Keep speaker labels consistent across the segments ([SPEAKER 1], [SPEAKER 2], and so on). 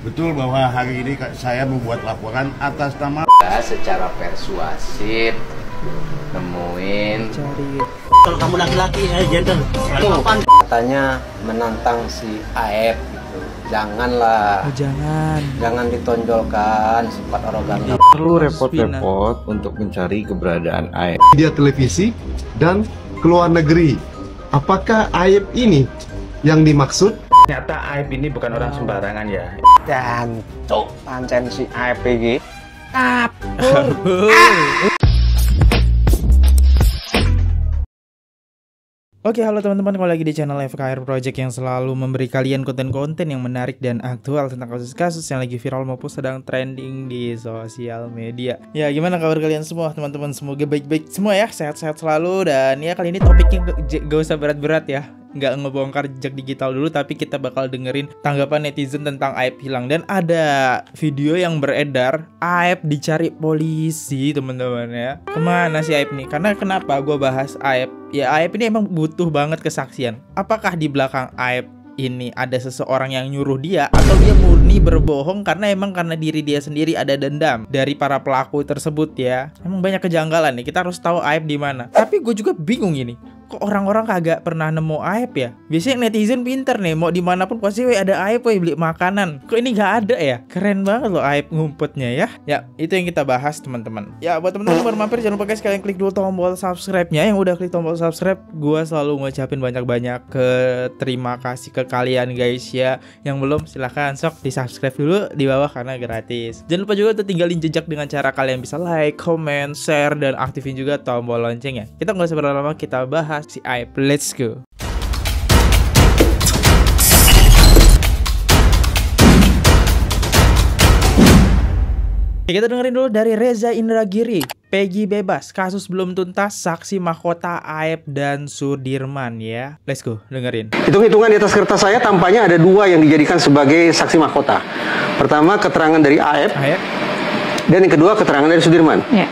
[SPEAKER 1] Betul bahwa hari ini saya membuat laporan atas nama
[SPEAKER 2] secara persuasif nemuin
[SPEAKER 3] kalau kamu laki-laki saya gender
[SPEAKER 2] katanya menantang si Aep gitu. Janganlah, jangan ditonjolkan sifat arogan.
[SPEAKER 4] Perlu repot-repot untuk mencari keberadaan Aep.
[SPEAKER 5] Media televisi dan keluar negeri. Apakah Aep ini yang dimaksud?
[SPEAKER 6] Ternyata Aep ini bukan orang sembarangan ya.
[SPEAKER 2] Dan cok pancen si Aep iki
[SPEAKER 7] Oke, halo teman-teman, kembali lagi di channel FKR Project yang selalu memberi kalian konten-konten yang menarik dan aktual tentang kasus-kasus yang lagi viral maupun sedang trending di sosial media. Ya, gimana kabar kalian semua teman-teman? Semoga baik-baik semua ya, sehat-sehat selalu. Dan ya, kali ini topiknya gak usah berat-berat ya, nggak ngebongkar jejak digital dulu, tapi kita bakal dengerin tanggapan netizen tentang Aep hilang. Dan ada video yang beredar, Aep dicari polisi teman-teman ya. Kemana sih Aep nih? Karena kenapa gue bahas Aep? Ya Aep ini emang butuh banget kesaksian. Apakah di belakang Aep ini ada seseorang yang nyuruh dia, atau dia murni berbohong karena diri dia sendiri ada dendam dari para pelaku tersebut ya. Emang banyak kejanggalan nih, kita harus tahu Aep di mana. Tapi gue juga bingung ini, kok orang-orang kagak pernah nemu Aep ya? Biasanya netizen pinter nih, mau dimanapun pasti ada Aep beli makanan. Kok ini gak ada ya? Keren banget loh Aep ngumpetnya ya. Ya, itu yang kita bahas teman-teman. Ya, buat teman-teman baru mampir, jangan lupa guys kalian klik dulu tombol subscribe-nya. Yang udah klik tombol subscribe, gue selalu ngucapin banyak-banyak terima kasih ke kalian guys ya. Yang belum silahkan sok di subscribe dulu di bawah karena gratis. Jangan lupa juga untuk tinggalin jejak dengan cara kalian bisa like, comment, share, dan aktifin juga tombol loncengnya. Kita nggak usah berlama-lama, kita bahas si Aep. Let's go. Kita dengerin dulu dari Reza Indragiri. Peggy bebas, kasus belum tuntas, saksi mahkota Aep dan Sudirman ya. Let's go, dengerin.
[SPEAKER 8] Hitung-hitungan di atas kertas saya tampaknya ada dua yang dijadikan sebagai saksi mahkota. Pertama keterangan dari Aep. Dan yang kedua keterangan dari Sudirman. Ya.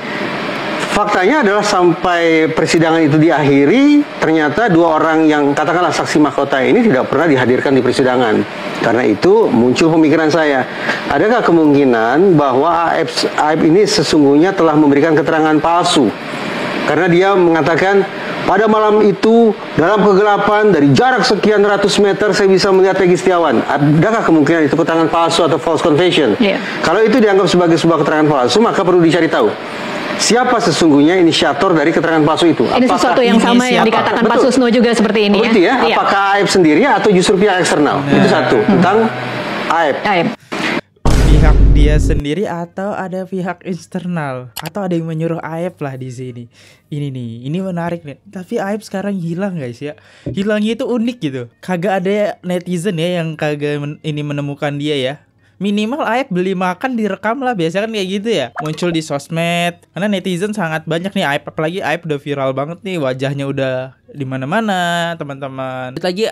[SPEAKER 8] Faktanya adalah sampai persidangan itu diakhiri, ternyata dua orang yang katakanlah saksi mahkota ini tidak pernah dihadirkan di persidangan. Karena itu muncul pemikiran saya, adakah kemungkinan bahwa Aep ini sesungguhnya telah memberikan keterangan palsu? Karena dia mengatakan, pada malam itu dalam kegelapan dari jarak sekian ratus meter saya bisa melihat Peggy Setiawan. Adakah kemungkinan itu keterangan palsu atau false confession? Kalau itu dianggap sebagai sebuah keterangan palsu, maka perlu dicari tahu siapa sesungguhnya inisiator dari keterangan palsu itu.
[SPEAKER 9] Ini sesuatu yang sama yang dikatakan Pak Susno juga seperti ini ya.
[SPEAKER 8] Itu ya, apakah Aep sendiri atau justru pihak eksternal? Itu satu, tentang Aep.
[SPEAKER 7] Pihak dia sendiri atau ada pihak eksternal, atau ada yang menyuruh Aep lah di sini. Ini nih, ini menarik nih. Tapi Aep sekarang hilang guys ya. Hilangnya itu unik gitu. Kagak ada netizen ya yang kagak menemukan dia ya. Minimal Aep beli makan direkam lah, biasa kan kayak gitu ya, muncul di sosmed. Karena netizen sangat banyak nih Aep, apalagi Aep udah viral banget nih, wajahnya udah di mana-mana teman-teman. Lagi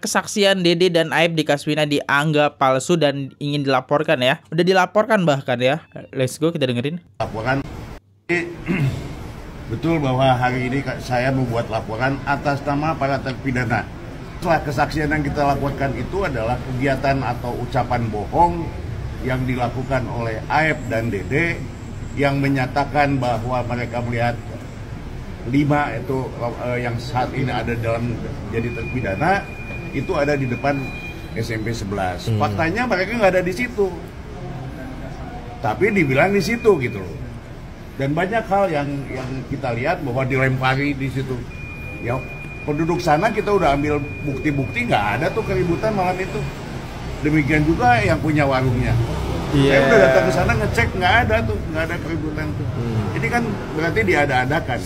[SPEAKER 7] kesaksian Dede dan Aep di Kaswina dianggap palsu dan ingin dilaporkan ya. Udah dilaporkan bahkan ya. Let's go, kita dengerin.
[SPEAKER 1] laporan. Betul bahwa hari ini saya membuat laporan atas nama para terpidana. Setelah kesaksian yang kita lakukan itu adalah kegiatan atau ucapan bohong yang dilakukan oleh Aep dan Dede yang menyatakan bahwa mereka melihat 5 itu yang saat ini ada dalam jadi terpidana itu ada di depan SMP 11. Faktanya mereka nggak ada di situ, tapi dibilang di situ gitu loh. Dan banyak hal yang kita lihat bahwa dilempari di situ. Ya, penduduk sana kita udah ambil bukti-bukti, nggak ada tuh keributan malam itu. Demikian juga yang punya warungnya. Saya udah datang ke sana ngecek, nggak ada tuh, nggak ada keributan tuh. Ini kan berarti diada-adakan.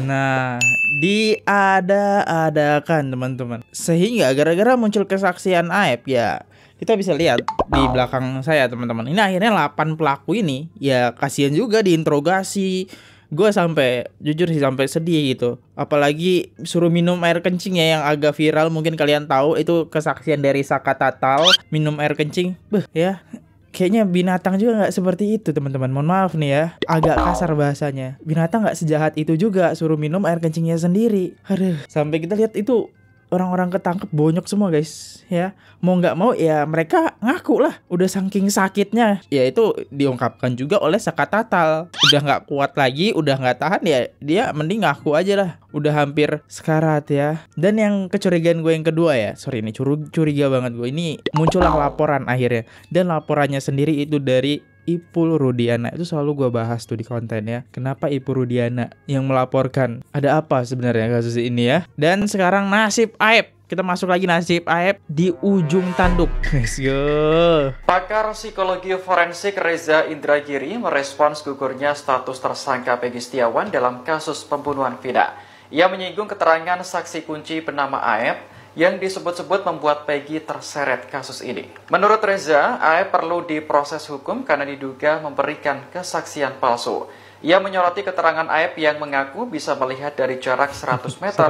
[SPEAKER 7] Nah, diada-adakan teman-teman. Sehingga gara-gara muncul kesaksian Aep ya, kita bisa lihat di belakang saya teman-teman. Ini akhirnya 8 pelaku ini ya kasihan juga diinterogasi. Gue sampai jujur sih sampai sedih gitu. Apalagi suruh minum air kencing ya, yang agak viral mungkin kalian tahu, itu kesaksian dari Saka Tatal minum air kencing. Ya kayaknya binatang juga nggak seperti itu teman-teman. Mohon maaf nih ya, agak kasar bahasanya. Binatang nggak sejahat itu juga suruh minum air kencingnya sendiri. Aduh, sampai kita lihat itu orang-orang ketangkep bonyok semua guys ya. Mau nggak mau ya mereka ngaku lah. Udah saking sakitnya ya itu diungkapkan juga oleh Sekatatal. Udah nggak kuat lagi, udah nggak tahan ya dia mending ngaku aja lah. Udah hampir sekarat ya. Dan yang kecurigaan gue yang kedua ya, sorry ini curiga banget gue. Ini muncullah laporan akhirnya. Dan laporannya sendiri itu dari Ipul Rudiana. Itu selalu gue bahas tuh di konten ya. Kenapa Ipul Rudiana yang melaporkan? Ada apa sebenarnya kasus ini ya? Dan sekarang nasib Aep. Kita masuk lagi nasib Aep di ujung tanduk. Let's go.
[SPEAKER 10] Pakar psikologi forensik Reza Indragiri merespons gugurnya status tersangka Peggy Setiawan dalam kasus pembunuhan Vina. Ia menyinggung keterangan saksi kunci bernama Aep yang disebut-sebut membuat Peggy terseret kasus ini. Menurut Reza, Aep perlu diproses hukum karena diduga memberikan kesaksian palsu. Ia menyoroti keterangan Aep yang mengaku bisa melihat dari jarak 100 meter,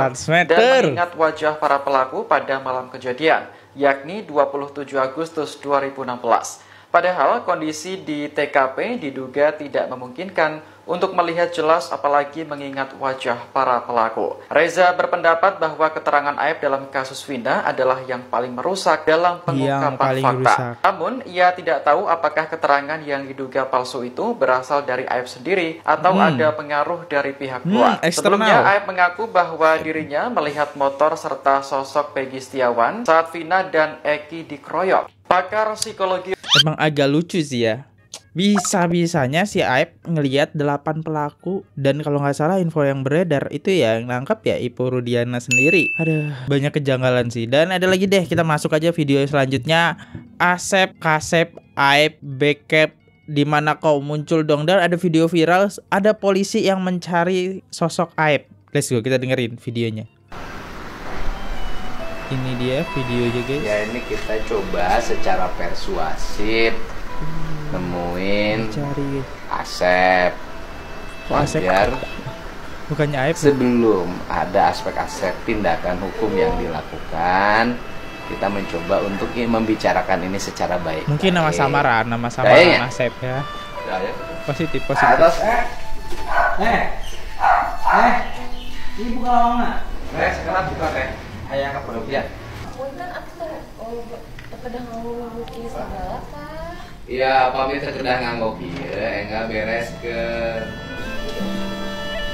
[SPEAKER 10] dan mengingat wajah para pelaku pada malam kejadian, yakni 27 Agustus 2016. Padahal kondisi di TKP diduga tidak memungkinkan untuk melihat jelas apalagi mengingat wajah para pelaku. Reza berpendapat bahwa keterangan Aep dalam kasus Vina adalah yang paling merusak dalam pengungkapan fakta. Namun, ia tidak tahu apakah keterangan yang diduga palsu itu berasal dari Aep sendiri atau ada pengaruh dari pihak luar. Sebelumnya, Aep mengaku bahwa dirinya melihat motor serta sosok Peggy Setiawan saat Vina dan Eki dikeroyok. Pakar psikologi
[SPEAKER 7] emang agak lucu sih ya. Bisa-bisanya si Aep ngelihat 8 pelaku, dan kalau nggak salah info yang beredar itu ya yang nangkap ya Ipul Rudiana sendiri. Ada banyak kejanggalan sih. Dan ada lagi deh, kita masuk aja video selanjutnya. Asep, Kasep, Aep, Backup, di mana kau muncul dong. Dan ada video viral, ada polisi yang mencari sosok Aep. Let's go, kita dengerin videonya. Ini dia videonya guys.
[SPEAKER 2] Ya ini kita coba secara persuasif nemuin
[SPEAKER 7] cari
[SPEAKER 2] Asep. Biar
[SPEAKER 7] bukannya Aep.
[SPEAKER 2] Sebelum ada aspek Asep tindakan hukum yang dilakukan, kita mencoba untuk membicarakan ini secara baik.
[SPEAKER 7] Mungkin nama samaran Asep ya. Positif.
[SPEAKER 3] Atas ini bukan lawang.
[SPEAKER 2] Sekarang buka ayah ke penelitian.
[SPEAKER 11] Punten atuh kedah nganggo segala Pak.
[SPEAKER 2] Iya, pamit kedah nganggo kieu enggak beres ke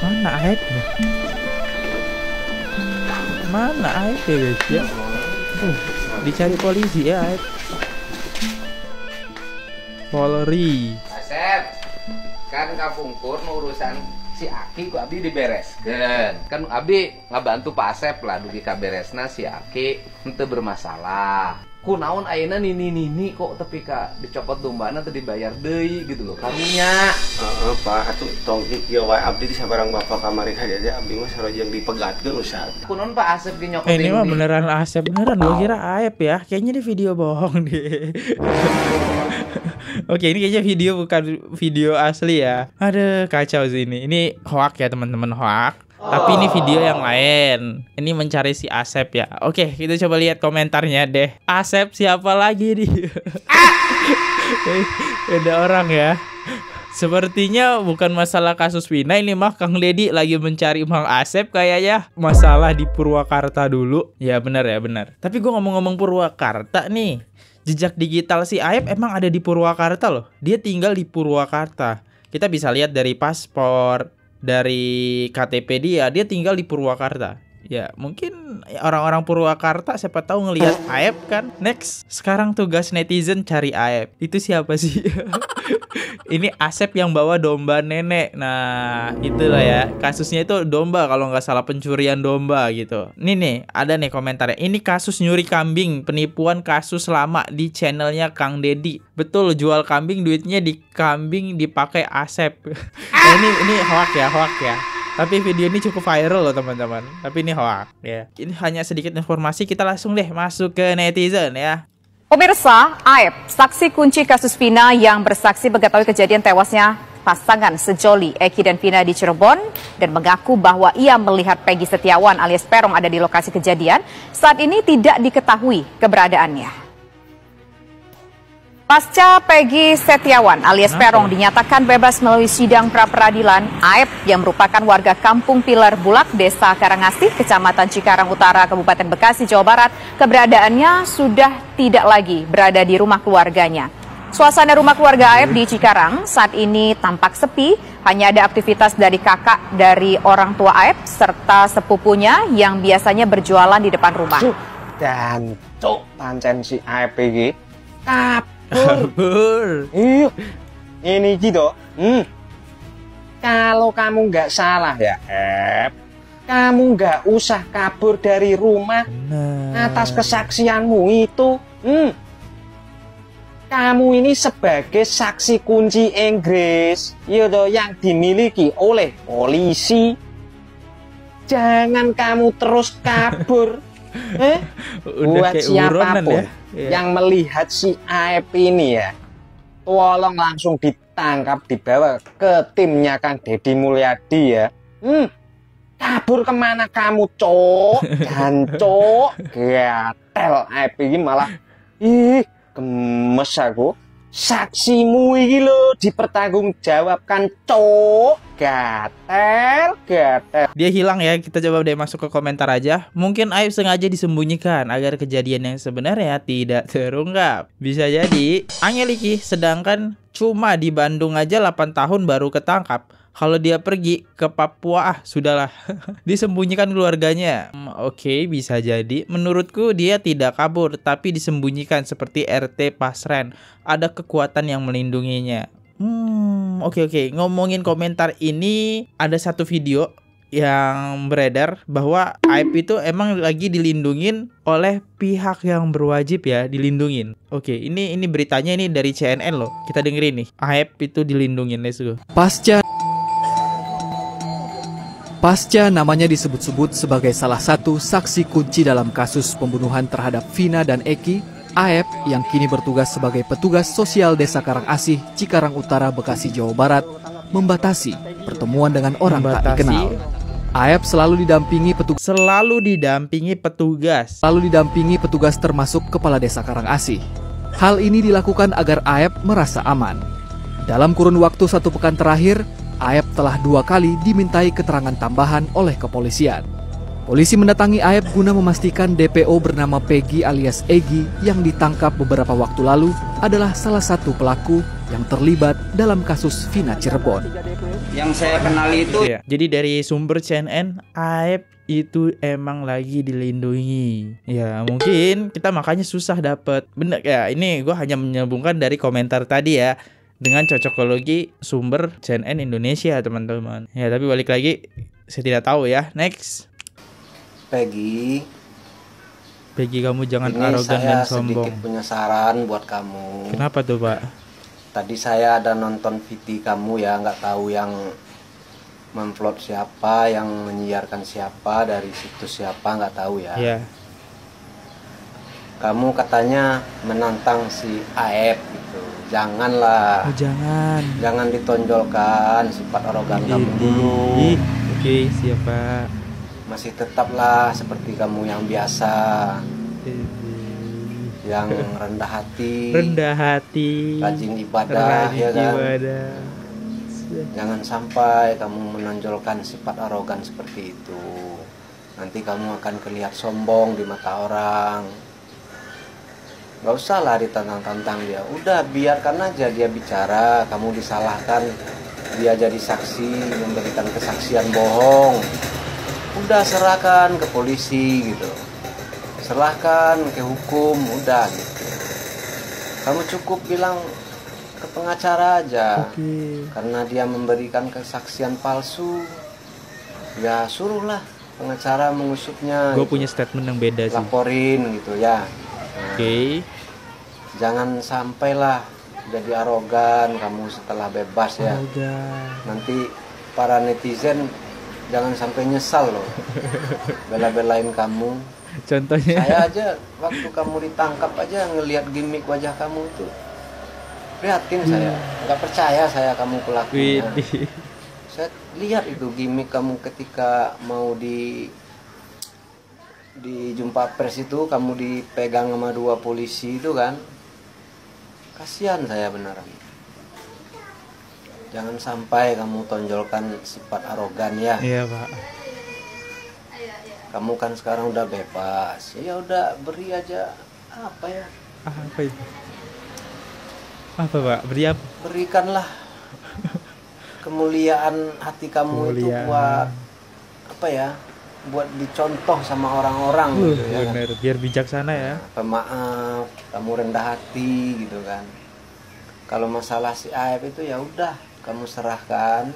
[SPEAKER 7] mana Aep? Mana Aep ya guys ya? Dicari polisi ya Aep. Polri.
[SPEAKER 2] Asep, kan kapungkur urusan si Aki ku abdi dibereskeun. Kan abdi ngabantu Pak Asep lah dugi kaberesna si Aki henteu bermasalah. Kunaon ayeuna nini kok tepi ka dicopot dombana teu dibayar deui gitu loh karunya.
[SPEAKER 12] Heeh Pak, atuh tong ieu wae abdi sabarang bapak kamari haja abdi mah sarojeng dipegatkeun usah.
[SPEAKER 2] Kunaon Pak Asep ge nyokotin.
[SPEAKER 7] Ini mah beneran Asep beneran, gua kira Aep ya. Kayaknya di video bohong deh. Oke, ini kayaknya video bukan video asli ya. Aduh, kacau sih ini. Ini hoak ya teman-teman, hoak. Tapi ini video yang lain. Ini mencari si Asep ya. Oke, kita coba lihat komentarnya deh. Asep siapa lagi nih? Beda orang ya. Sepertinya bukan masalah kasus Vina, ini mah Kang Deddy lagi mencari Mang Asep kayaknya. Masalah di Purwakarta dulu. Ya benar ya, benar. Tapi gue ngomong-ngomong Purwakarta nih. Jejak digital si Aep emang ada di Purwakarta loh. Dia tinggal di Purwakarta. Kita bisa lihat dari paspor, dari KTP dia tinggal di Purwakarta. Ya mungkin orang-orang Purwakarta siapa tahu ngelihat Aep kan. Next, sekarang tugas netizen cari Aep. Itu siapa sih? Ini Asep yang bawa domba nenek. Nah itulah ya, kasusnya itu domba kalau nggak salah, pencurian domba gitu. Nih ada nih komentarnya. Ini kasus nyuri kambing, penipuan kasus lama di channelnya Kang Deddy. Betul, jual kambing duitnya di kambing dipakai Asep. Nah, ini hoak ya. Tapi video ini cukup viral loh teman-teman. Tapi ini hoax ya. Ini hanya sedikit informasi, kita langsung deh masuk ke netizen ya.
[SPEAKER 13] Pemirsa, Aep, saksi kunci kasus Vina yang bersaksi mengetahui kejadian tewasnya pasangan sejoli Eki dan Vina di Cirebon dan mengaku bahwa ia melihat Peggy Setiawan alias Peron ada di lokasi kejadian. Saat ini tidak diketahui keberadaannya. Pasca Peggy Setiawan alias Peron dinyatakan bebas melalui sidang pra-peradilan, Aep yang merupakan warga Kampung Pilar Bulak, Desa Karangasih, Kecamatan Cikarang Utara, Kabupaten Bekasi, Jawa Barat, keberadaannya sudah tidak lagi berada di rumah keluarganya. Suasana rumah keluarga Aep di Cikarang saat ini tampak sepi, hanya ada aktivitas dari kakak dari orang tua Aep serta sepupunya yang biasanya berjualan di depan rumah.
[SPEAKER 14] Dan cuk pancen si Aep iki
[SPEAKER 7] kabur.
[SPEAKER 14] Iya. Ini gitu. Kalau kamu nggak salah ya, Ep, kamu nggak usah kabur dari rumah atas kesaksianmu itu. Kamu ini sebagai saksi kunci Inggris, yaitu yang dimiliki oleh polisi. Jangan kamu terus kabur. Buat siapapun yang melihat si Aep ini ya, tolong langsung ditangkap, dibawa ke timnya Kang Deddy Mulyadi ya. Kabur kemana kamu, cok? Jancok, gatel Aep ini malah, gemes aku. Saksimu ini lo dipertanggungjawabkan, cok. Gatel.
[SPEAKER 7] Dia hilang ya, kita coba deh masuk ke komentar aja. Mungkin Aep sengaja disembunyikan agar kejadian yang sebenarnya tidak terungkap. Bisa jadi Angeliki, sedangkan cuma di Bandung aja 8 tahun baru ketangkap. Kalau dia pergi ke Papua, sudahlah disembunyikan keluarganya. Oke, bisa jadi. Menurutku dia tidak kabur, tapi disembunyikan seperti RT Pasren. Ada kekuatan yang melindunginya. Oke. Ngomongin komentar ini, ada satu video yang beredar bahwa Aep itu emang lagi dilindungin oleh pihak yang berwajib ya dilindungin. Oke, ini beritanya ini dari CNN loh. Kita dengerin nih. Aep itu dilindungin, let's go.
[SPEAKER 15] Pasca namanya disebut-sebut sebagai salah satu saksi kunci dalam kasus pembunuhan terhadap Vina dan Eki, Aep yang kini bertugas sebagai petugas sosial Desa Karangasih, Cikarang Utara, Bekasi, Jawa Barat, membatasi pertemuan dengan orang tak dikenal. Aep selalu didampingi petugas termasuk Kepala Desa Karangasih. Hal ini dilakukan agar Aep merasa aman. Dalam kurun waktu 1 pekan terakhir, Aep telah 2 kali dimintai keterangan tambahan oleh kepolisian. Polisi mendatangi Aep guna memastikan DPO bernama Peggy alias Egi yang ditangkap beberapa waktu lalu adalah salah satu pelaku yang terlibat dalam kasus Vina Cirebon.
[SPEAKER 3] Yang saya kenal itu
[SPEAKER 7] Jadi dari sumber CNN, Aep itu emang lagi dilindungi. Ya mungkin kita makanya susah dapet. Bener ya, ini gue hanya menyambungkan dari komentar tadi ya, dengan cocokologi sumber CNN Indonesia teman-teman. Ya tapi balik lagi, saya tidak tahu ya. Next.
[SPEAKER 12] Peggy,
[SPEAKER 7] kamu jangan arogan dan sombong.
[SPEAKER 12] Sedikit punya saran buat kamu.
[SPEAKER 7] Kenapa tuh Pak?
[SPEAKER 12] Tadi saya ada nonton VT kamu ya, nggak tahu yang memvlog siapa, yang menyiarkan siapa, dari situs siapa nggak tahu ya.
[SPEAKER 7] Iya.
[SPEAKER 12] Kamu katanya menantang si Aep gitu. Janganlah. Jangan ditonjolkan sifat arogan kamu dulu.
[SPEAKER 7] Oke, siapa?
[SPEAKER 12] Masih tetaplah seperti kamu yang biasa. Yang rendah hati. Rajin ibadah, ya kan? Jangan sampai kamu menonjolkan sifat arogan seperti itu. Nanti kamu akan kelihatan sombong di mata orang. Gak usah lah ditantang-tantang dia. Udah biarkan aja dia bicara. Kamu disalahkan, dia jadi saksi, memberikan kesaksian bohong. Udah serahkan ke polisi gitu, serahkan ke hukum, udah gitu. Kamu cukup bilang ke pengacara aja. Karena dia memberikan kesaksian palsu, ya suruhlah pengacara mengusutnya.
[SPEAKER 7] Gue punya statement yang beda sih.
[SPEAKER 12] Laporin gitu ya. Jangan sampailah jadi arogan kamu setelah bebas ya. Nanti para netizen jangan sampai nyesal loh bela-belain kamu.
[SPEAKER 7] Contohnya
[SPEAKER 12] saya aja waktu kamu ditangkap aja ngelihat gimmick wajah kamu tuh prihatin. Saya nggak percaya saya kamu pelakunya. Saya lihat itu gimmick kamu ketika mau di jumpa pers itu, kamu dipegang sama 2 polisi itu kan. Kasihan saya beneran. Jangan sampai kamu tonjolkan sifat arogan ya.
[SPEAKER 7] Iya Pak.
[SPEAKER 12] Kamu kan sekarang udah bebas. Ya udah beri aja apa ya?
[SPEAKER 7] Apa itu? Apa Pak? Beri apa?
[SPEAKER 12] Berikanlah kemuliaan hati kamu itu buat apa ya? Buat dicontoh sama orang-orang gitu ya.
[SPEAKER 7] Bener, biar bijaksana ya.
[SPEAKER 12] Pemaaf, kamu rendah hati gitu kan. Kalau masalah si Aep itu ya udah kamu serahkan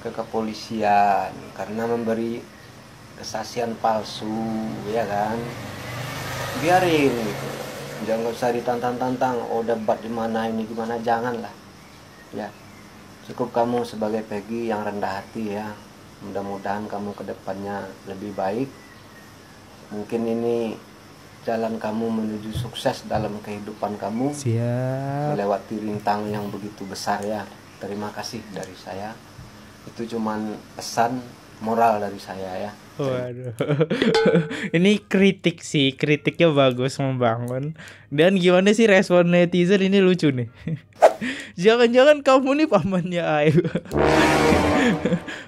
[SPEAKER 12] ke kepolisian karena memberi kesaksian palsu ya kan. Biarin gitu. Jangan usah ditantang-tantang, oh debat di mana ini gimana, janganlah. Ya. Cukup kamu sebagai Peggy yang rendah hati ya. Mudah-mudahan kamu ke depannya lebih baik. Mungkin ini jalan kamu menuju sukses dalam kehidupan kamu.
[SPEAKER 7] Siap.
[SPEAKER 12] Melewati rintang yang begitu besar ya. Terima kasih dari saya. Itu cuman pesan moral dari saya ya.
[SPEAKER 7] Waduh. Ini kritik sih, kritiknya bagus, membangun. Dan gimana sih respon netizen ini lucu nih. Jangan-jangan kamu nih pamannya Aep.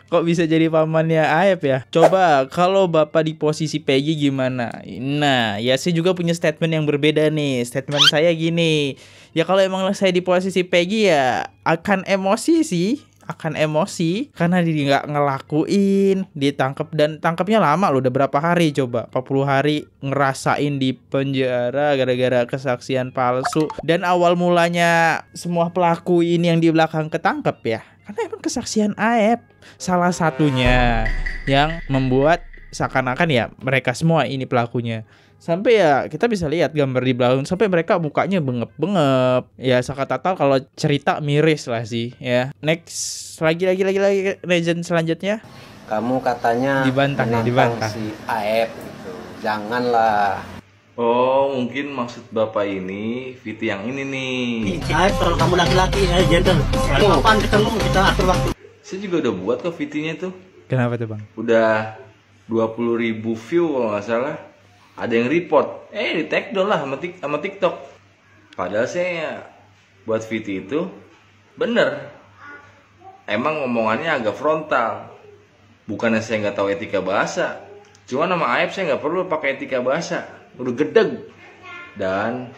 [SPEAKER 7] Kok bisa jadi pamannya Aep ya? Coba kalau Bapak di posisi Peggy gimana? Nah, ya saya juga punya statement yang berbeda nih. Statement saya gini. Ya kalau emang saya di posisi Peggy ya akan emosi sih. Akan emosi karena dia nggak ngelakuin, ditangkap, dan tangkapnya lama loh, udah berapa hari coba, 40 hari ngerasain di penjara gara-gara kesaksian palsu. Dan awal mulanya semua pelaku ini yang di belakang ketangkep ya karena emang kesaksian Aep salah satunya yang membuat seakan-akan ya mereka semua ini pelakunya. Sampai ya kita bisa lihat gambar di belakang sampai mereka mukanya bengep-bengep. Ya sekatatal kalau cerita miris lah sih ya. Next lagi legend selanjutnya.
[SPEAKER 12] Kamu katanya
[SPEAKER 7] dibantah
[SPEAKER 12] si Aep gitu. Janganlah.
[SPEAKER 4] Oh, mungkin maksud Bapak ini Viti yang ini nih.
[SPEAKER 16] Aep kalau kamu laki-laki gentle. Kapan ketemu kita atur waktu.
[SPEAKER 4] Saya juga udah buat kok Vitinya tuh.
[SPEAKER 7] Kenapa tuh Bang?
[SPEAKER 4] Udah 20.000 view kalau nggak salah. Ada yang report, di tag down lah sama TikTok. Padahal saya buat Viti itu bener. Emang ngomongannya agak frontal. Bukannya saya nggak tahu etika bahasa. Cuma nama Aep saya nggak perlu pakai etika bahasa. Udah gedeg. Dan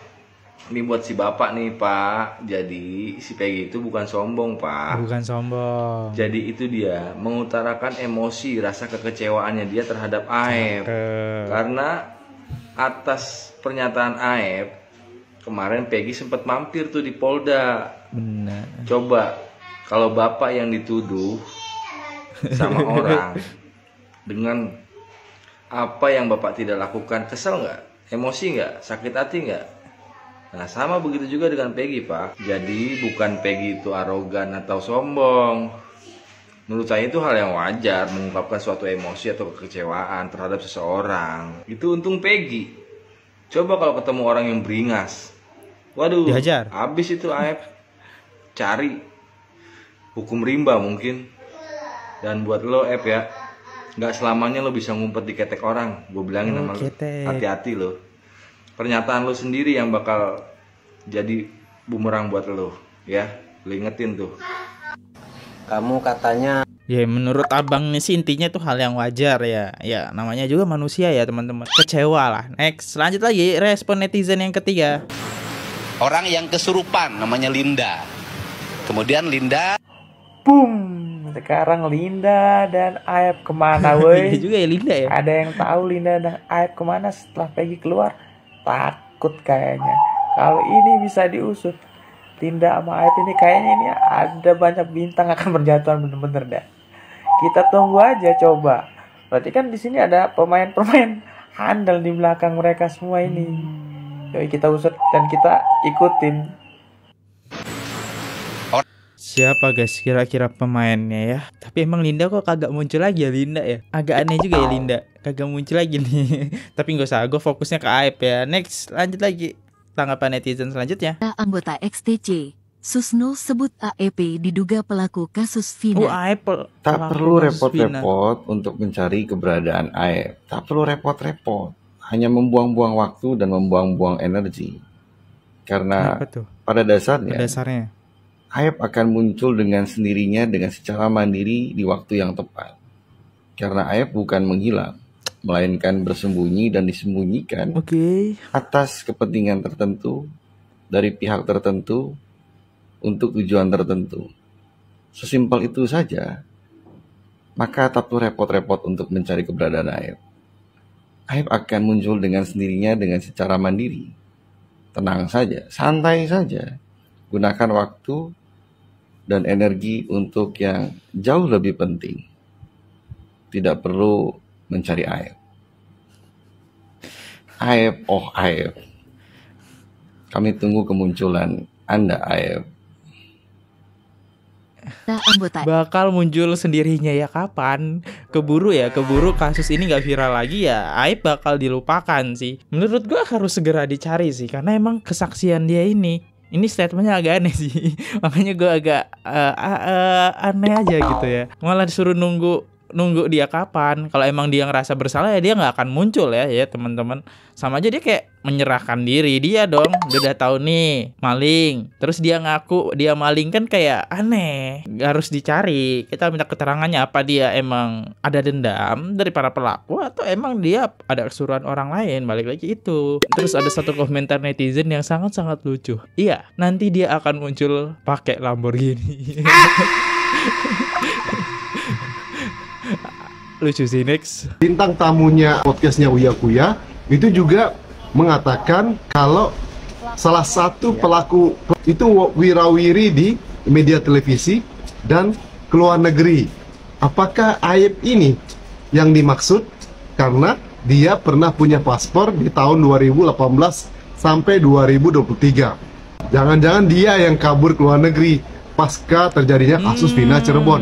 [SPEAKER 4] ini buat si Bapak nih Pak. Jadi si Peggy itu bukan sombong Pak.
[SPEAKER 7] Bukan sombong.
[SPEAKER 4] Jadi itu dia mengutarakan emosi, rasa kekecewaannya dia terhadap Aep. Karena atas pernyataan Aep kemarin Peggy sempat mampir tuh di Polda.
[SPEAKER 7] Benar.
[SPEAKER 4] Coba kalau Bapak yang dituduh sama orang dengan apa yang Bapak tidak lakukan, kesel nggak? Emosi nggak? Sakit hati nggak? Nah sama begitu juga dengan Peggy Pak. Jadi bukan Peggy itu arogan atau sombong. Menurut saya itu hal yang wajar mengungkapkan suatu emosi atau kekecewaan terhadap seseorang. Itu untung Peggy. Coba kalau ketemu orang yang beringas, waduh,
[SPEAKER 7] dihajar.
[SPEAKER 4] Habis itu Aep. Cari hukum rimba mungkin. Dan buat lo Aep ya, nggak selamanya lo bisa ngumpet di ketek orang. Gue bilangin sama lo, hati-hati lo. Pernyataan lo sendiri yang bakal jadi bumerang buat lo, ya. Lo ingetin tuh.
[SPEAKER 12] Kamu katanya
[SPEAKER 7] ya menurut abang nih sih intinya tuh hal yang wajar ya. Ya namanya juga manusia ya teman-teman. Kecewa lah. Next lanjut lagi respon netizen yang ketiga.
[SPEAKER 17] Orang yang kesurupan namanya Linda. Kemudian Linda
[SPEAKER 18] boom. Sekarang Linda dan Aep kemana woi?
[SPEAKER 7] juga ya Linda ya.
[SPEAKER 18] Ada yang tahu Linda dan Aep kemana setelah Peggy keluar? Takut kayaknya. Kalau ini bisa diusut, Linda sama Aep ini kayaknya ini ada banyak bintang akan berjatuhan bener-bener dah. Kita tunggu aja coba. Berarti kan di sini ada pemain-pemain handal di belakang mereka semua ini. Yuk kita usut dan kita ikutin.
[SPEAKER 7] Siapa guys kira-kira pemainnya ya? Tapi emang Linda kok kagak muncul lagi ya Linda ya? Agak aneh juga ya Linda, kagak muncul lagi nih. Tapi gak usah, gue fokusnya ke Aep ya. Next lanjut lagi. Tanggapan netizen selanjutnya.
[SPEAKER 19] Anggota XTC, Susno sebut AEP diduga pelaku kasus Vina.
[SPEAKER 7] Aep
[SPEAKER 4] tak perlu repot-repot untuk mencari keberadaan Aep. Tak perlu repot-repot. Hanya membuang-buang waktu dan membuang-buang energi. Karena Pada dasarnya, aib akan muncul dengan sendirinya dengan secara mandiri di waktu yang tepat. Karena aib bukan menghilang, melainkan bersembunyi dan disembunyikan atas kepentingan tertentu dari pihak tertentu untuk tujuan tertentu. Sesimpel itu saja. Maka tak perlu repot-repot untuk mencari keberadaan aib. Aib akan muncul dengan sendirinya dengan secara mandiri. Tenang saja, santai saja. Gunakan waktu dan energi untuk yang jauh lebih penting. Tidak perlu mencari aib. Aib, oh aib. Kami tunggu kemunculan Anda aib.
[SPEAKER 7] Bakal muncul sendirinya ya kapan? Keburu kasus ini nggak viral lagi ya, aib bakal dilupakan sih. Menurut gua harus segera dicari sih, karena emang kesaksian dia ini statementnya agak aneh sih. Makanya gua agak aneh aja gitu ya. Malah disuruh nunggu dia kapan. Kalau emang dia ngerasa bersalah ya dia nggak akan muncul ya teman-teman. Sama aja dia kayak menyerahkan diri dia dong. Dia udah tahu nih maling, terus dia ngaku dia maling, kan kayak aneh. Harus dicari, kita minta keterangannya, apa dia emang ada dendam dari para pelaku atau emang dia ada kesuruhan orang lain. Balik lagi itu. Terus ada satu komentar netizen yang sangat-sangat lucu. Iya, nanti dia akan muncul pakai Lamborghini. Lucu sih. Next,
[SPEAKER 5] bintang tamunya podcastnya Uya Kuya itu juga mengatakan kalau salah satu pelaku itu wirawiri di media televisi dan keluar negeri. Apakah aib ini yang dimaksud? Karena dia pernah punya paspor di tahun 2018 sampai 2023. Jangan-jangan dia yang kabur ke luar negeri pasca terjadinya kasus Vina Cirebon.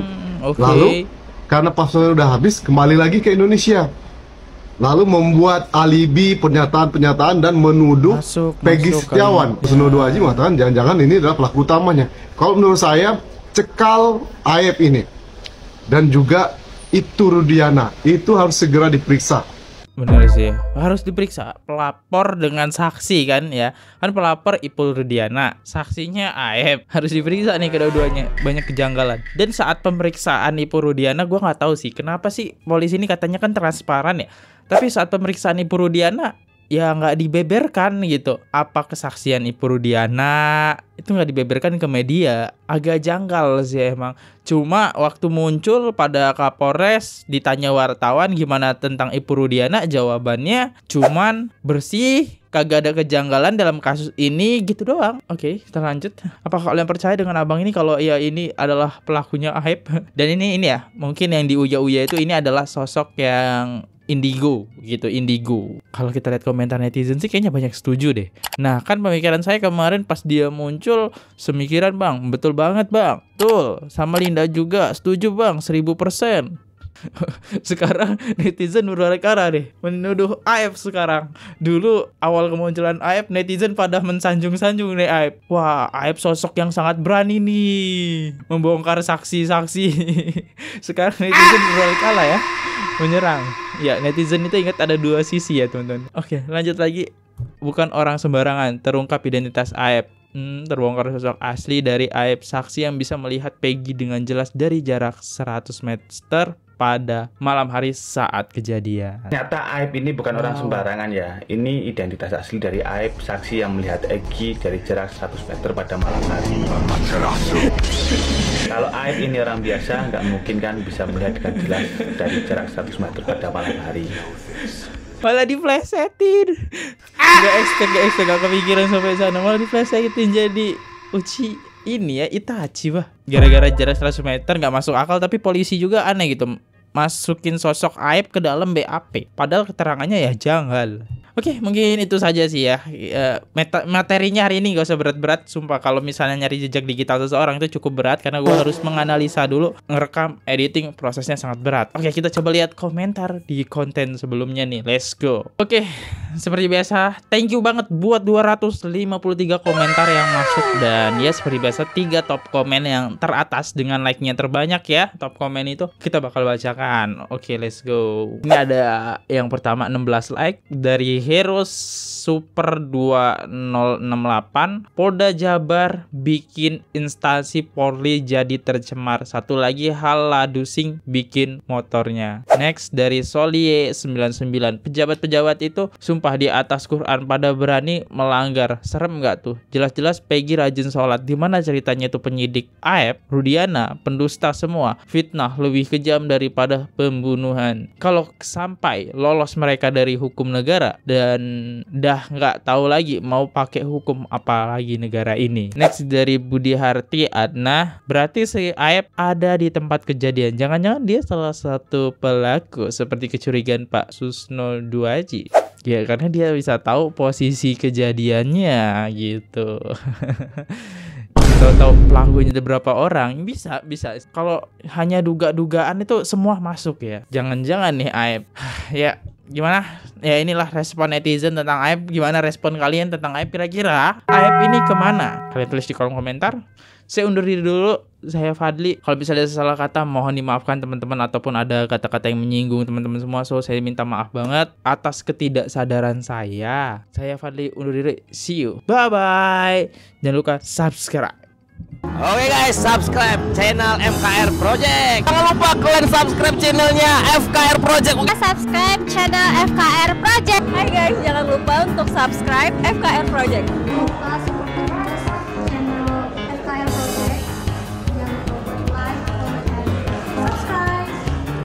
[SPEAKER 5] Lalu karena paspornya udah habis, kembali lagi ke Indonesia. Lalu membuat alibi pernyataan-pernyataan dan menuduh Peggy Setiawan. Senuduh Haji mengatakan jangan-jangan ini adalah pelaku utamanya. Kalau menurut saya, cekal aib ini. Dan juga Ibtu Rudiana, itu harus segera diperiksa.
[SPEAKER 7] Bener sih, harus diperiksa. Pelapor dengan saksi kan ya. Kan pelapor Ipul Rudiana, saksinya Aep. Harus diperiksa nih kedua-duanya. Banyak kejanggalan. Dan saat pemeriksaan Ipul Rudiana, gue nggak tahu sih kenapa sih polisi ini katanya kan transparan ya. Tapi saat pemeriksaan Ipul Rudiana ya nggak dibeberkan gitu. Apa kesaksian Ipul Rudiana itu nggak dibeberkan ke media. Agak janggal sih emang. Cuma waktu muncul pada Kapolres ditanya wartawan gimana tentang Ipul Rudiana, jawabannya cuman bersih, kagak ada kejanggalan dalam kasus ini gitu doang. Oke, kita lanjut. Apakah kalian percaya dengan abang ini kalau ya ini adalah pelakunya Aib? Dan ini ya, mungkin yang diuya-uya itu ini adalah sosok yang indigo gitu, indigo. Kalau kita lihat komentar netizen sih kayaknya banyak setuju deh. Nah kan pemikiran saya kemarin pas dia muncul semikiran bang, betul banget bang, betul. Sama Linda juga setuju bang, 1000%. Sekarang netizen berbalik-arah deh, menuduh Aib sekarang. Dulu awal kemunculan Aib netizen pada mensanjung-sanjung nih Aib. Wah Aib sosok yang sangat berani nih membongkar saksi-saksi. Sekarang netizen berbalik-arah ya, menyerang. Ya netizen itu ingat ada dua sisi ya teman-teman. Oke lanjut lagi. Bukan orang sembarangan, terungkap identitas Aib. Terbongkar sosok asli dari Aib, saksi yang bisa melihat Peggy dengan jelas dari jarak 100 meter pada malam hari saat kejadian.
[SPEAKER 6] Ternyata Aib ini bukan orang sembarangan ya. Ini identitas asli dari Aib, saksi yang melihat Egy dari jarak 100 meter pada malam hari. Kalau Aib ini orang biasa, nggak mungkin kan bisa melihat dengan jelas dari jarak 100 meter pada malam hari.
[SPEAKER 7] Malah diplesetin. Gak expect, gak kepikiran sampai sana. Malah diplesetin jadi Uchi ini ya, Itachi bah. Gara-gara jarak 100 meter gak masuk akal. Tapi polisi juga aneh gitu, masukin sosok Aib ke dalam BAP padahal keterangannya ya janggal. Oke, mungkin itu saja sih ya. Materinya hari ini gak usah berat-berat. Sumpah kalau misalnya nyari jejak digital seseorang itu cukup berat, karena gue harus menganalisa dulu, ngerekam, editing, prosesnya sangat berat. Oke, kita coba lihat komentar di konten sebelumnya nih. Let's go. Oke, seperti biasa, thank you banget buat 253 komentar yang masuk. Dan ya seperti biasa 3 top komen yang teratas dengan like-nya terbanyak ya. Top komen itu kita bakal bacakan. Oke, let's go. Ini ada yang pertama 16 like dari Heroes Super 2068, Polda Jabar bikin instansi Polri jadi tercemar. Satu lagi hal Ladusing bikin motornya. Next dari Solie 99, pejabat-pejabat itu sumpah di atas Quran pada berani melanggar. Serem nggak tuh? Jelas-jelas Peggy rajin sholat. Dimana ceritanya tuh penyidik? Aep, Rudiana, pendusta semua. Fitnah lebih kejam daripada pembunuhan. Kalau sampai lolos mereka dari hukum negara dan dah nggak tahu lagi mau pakai hukum apa lagi negara ini. Next dari Budi Harti Adna, berarti si Aep ada di tempat kejadian. Jangan-jangan dia salah satu pelaku seperti kecurigaan Pak Susno Duaji. Ya karena dia bisa tahu posisi kejadiannya gitu. Tahu pelakunya ada berapa orang, bisa. Kalau hanya duga-dugaan itu semua masuk ya. Jangan-jangan nih Aep. Ya gimana? Ya inilah respon netizen tentang Aep. Gimana respon kalian tentang Aep? Kira-kira Aep ini kemana? Kalian tulis di kolom komentar. Saya undur diri dulu. Saya Fadli. Kalau bisa ada salah kata mohon dimaafkan teman-teman, ataupun ada kata-kata yang menyinggung teman-teman semua, so saya minta maaf banget atas ketidaksadaran saya. Saya Fadli undur diri. See you. Bye bye. Jangan lupa subscribe.
[SPEAKER 14] Oke guys, subscribe channel FKR Project. Jangan lupa kalian subscribe channelnya FKR Project.
[SPEAKER 20] Subscribe channel FKR Project. Hai guys, jangan lupa untuk subscribe FKR Project.